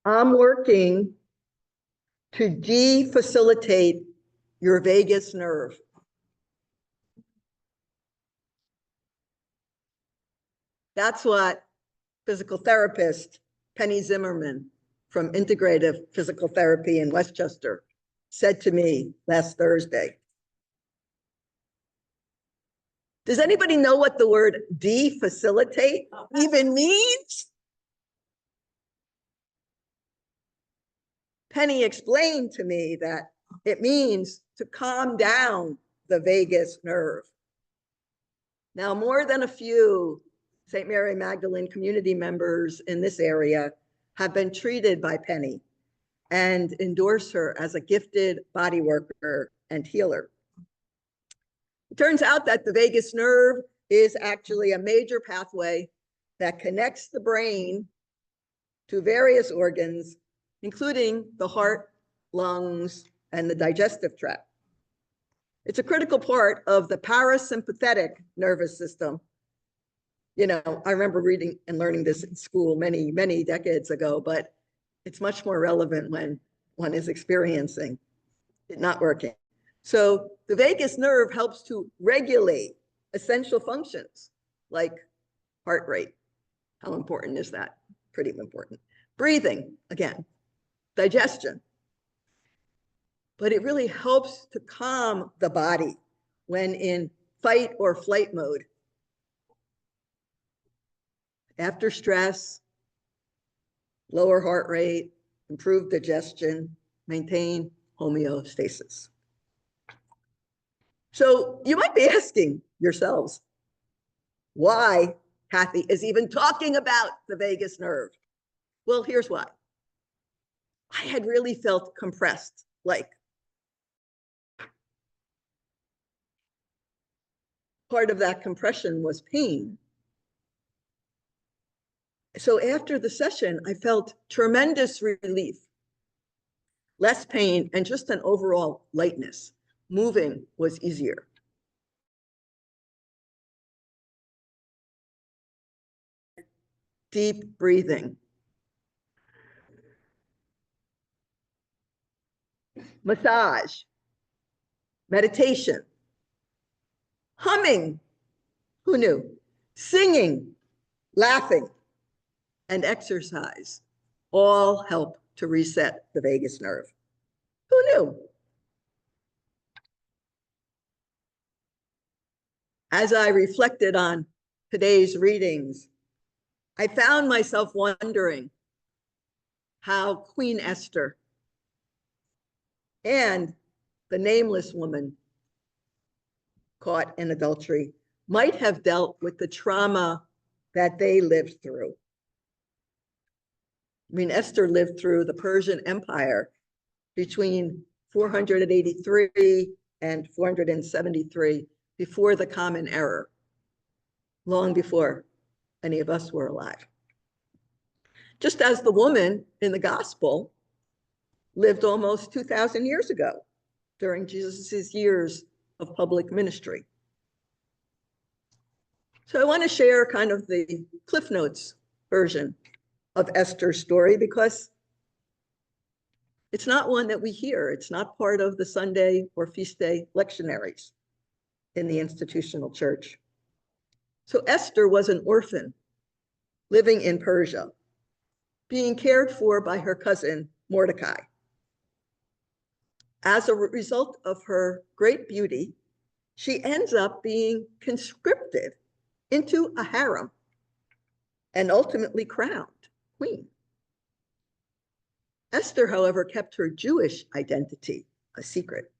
I'm working to defacilitate your vagus nerve. That's what physical therapist Penny Zimmerman from Integrative Physical Therapy in Westchester said to me last Thursday. Does anybody know what the word defacilitate even means? Penny explained to me that it means to calm down the vagus nerve. Now, more than a few St. Mary Magdalene community members in this area have been treated by Penny and endorse her as a gifted body worker and healer. It turns out that the vagus nerve is actually a major pathway that connects the brain to various organs, including the heart, lungs, and the digestive tract. It's a critical part of the parasympathetic nervous system. You know, I remember reading and learning this in school many, many decades ago, but it's much more relevant when one is experiencing it not working. So the vagus nerve helps to regulate essential functions like heart rate. How important is that? Pretty important. Breathing, again, digestion. But it really helps to calm the body when in fight or flight mode. After stress, lower heart rate, improve digestion, maintain homeostasis. So you might be asking yourselves, why Kathy is even talking about the vagus nerve? Well, here's why. I had really felt compressed, like part of that compression was pain. So after the session, I felt tremendous relief, less pain, and just an overall lightness. Moving was easier. Deep breathing. Massage. Meditation. Humming. Who knew? Singing, laughing, and exercise all help to reset the vagus nerve. Who knew? As I reflected on today's readings, I found myself wondering how Queen Esther and the nameless woman caught in adultery might have dealt with the trauma that they lived through. I mean, Esther lived through the Persian Empire between 483 and 473 before the Common Era, long before any of us were alive. Just as the woman in the gospel lived almost 2,000 years ago during Jesus's years of public ministry. So I want to share kind of the Cliff Notes version of Esther's story because it's not one that we hear. It's not part of the Sunday or feast day lectionaries in the institutional church. So Esther was an orphan living in Persia, being cared for by her cousin Mordecai. As a result of her great beauty, she ends up being conscripted into a harem and ultimately crowned queen. Esther, however, kept her Jewish identity a secret.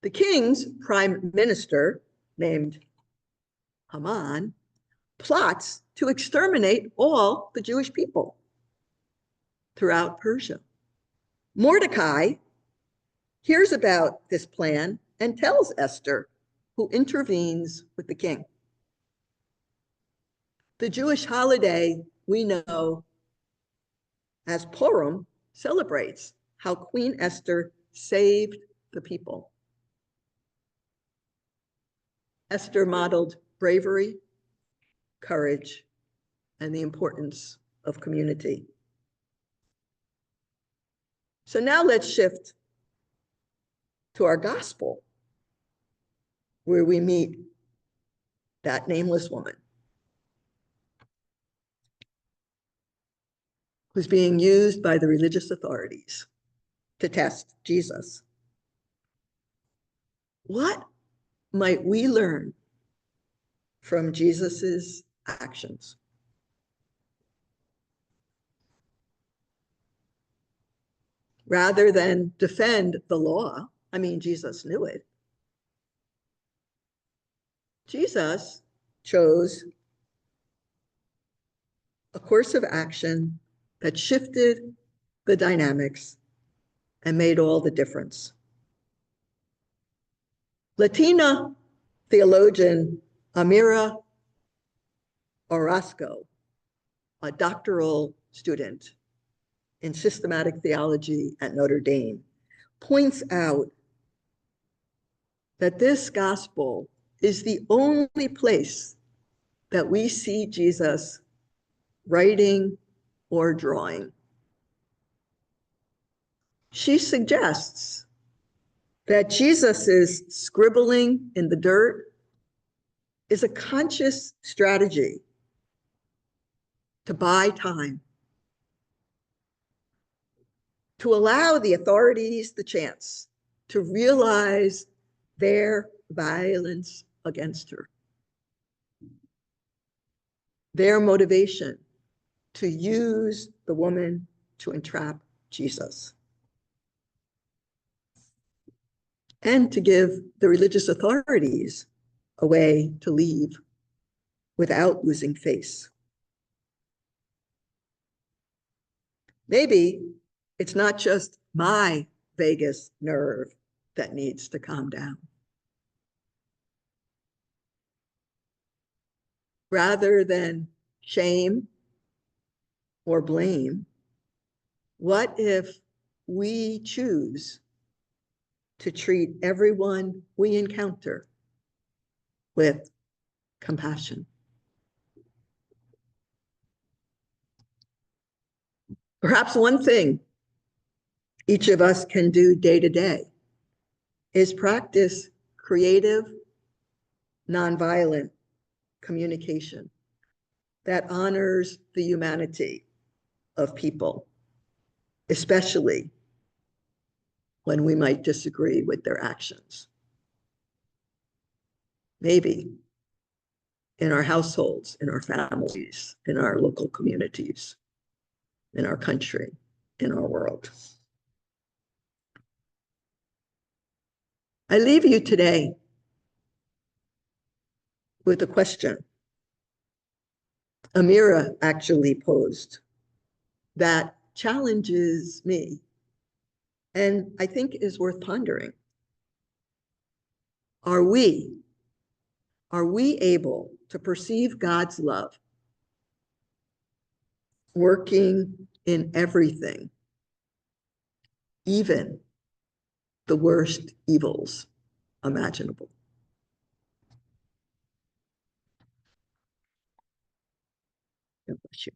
The king's prime minister, named Haman, plots to exterminate all the Jewish people throughout Persia. Mordecai hears about this plan and tells Esther, who intervenes with the king. The Jewish holiday we know as Purim celebrates how Queen Esther saved the people. Esther modeled bravery, courage, and the importance of community. So now let's shift to our gospel, where we meet that nameless woman who's being used by the religious authorities to test Jesus. What might we learn from Jesus's actions? Rather than defend the law, I mean, Jesus knew it. Jesus chose a course of action that shifted the dynamics and made all the difference. Latina theologian Amira Orozco, a doctoral student in systematic theology at Notre Dame, points out that this gospel is the only place that we see Jesus writing or drawing. She suggests that Jesus's scribbling in the dirt is a conscious strategy to buy time, to allow the authorities the chance to realize their violence against her, their motivation to use the woman to entrap Jesus, and to give the religious authorities a way to leave without losing face. Maybe it's not just my vagus nerve that needs to calm down. Rather than shame or blame, what if we choose to treat everyone we encounter with compassion? Perhaps one thing each of us can do day to day is practice creative, nonviolent communication that honors the humanity of people, especially when we might disagree with their actions. Maybe in our households, in our families, in our local communities, in our country, in our world. I leave you today with a question Amira actually posed that challenges me and I think is worth pondering. Are we able to perceive God's love working in everything, even the worst evils imaginable? God bless you.